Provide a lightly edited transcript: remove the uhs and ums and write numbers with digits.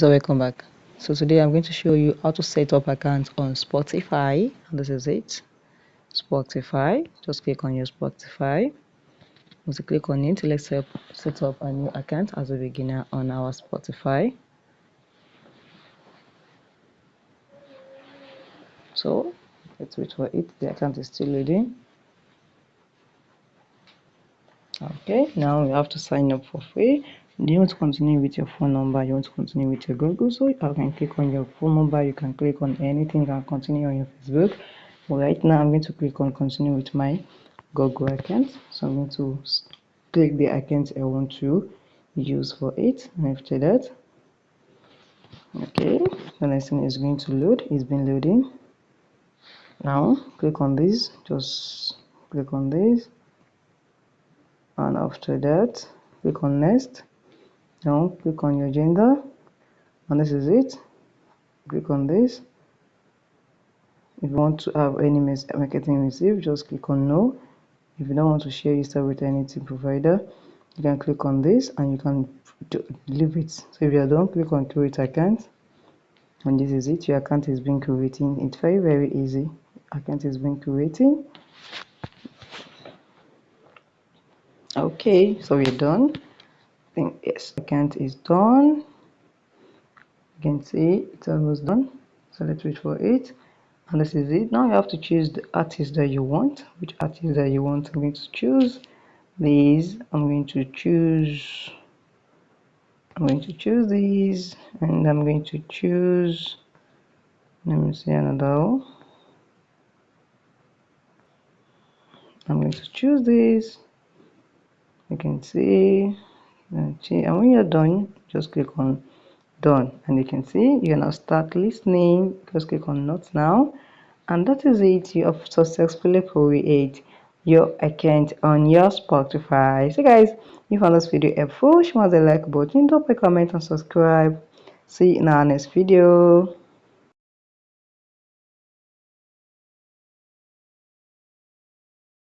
So welcome back. So today I'm going to show you how to set up accounts on Spotify. This is it. Spotify. Just click on your Spotify. Once you click on it, let's set up a new account as a beginner on our Spotify. So let's wait for it. The account is still loading. Okay, now you have to sign up for free. Do you want to continue with your phone number? You want to continue with your Google? So you can click on your phone number. You can click on anything. You can continue on your Facebook. But right now, I'm going to click on continue with my Google account. So I'm going to click the account I want to use for it. And after that, okay, the next thing is going to load. It's been loading. Now click on this. Just click on this. And after that, click on next. Now click on your gender, and this is it. Click on this. If you want to have any marketing receipt, just click on no. If you don't want to share your with anything provider, you can click on this and you can leave it. So if you are done, click on create account, and this is it. Your account is being created. It's very easy. Account is being created. Okay, so we're done. I think yes, account is done. You can see it's almost done. So let's wait for it. And this is it. Now you have to choose the artist that you want. Which artist that you want? I'm going to choose these. I'm going to choose these, and I'm going to choose, let me see another one. I'm going to choose this. You can see, and when you're done, just click on done, and you can see you can now start listening. Just click on not now, and that is it. You have successfully created your account on your Spotify. So guys, if you found this video helpful, smash the like button, drop a comment and subscribe. See you in our next video.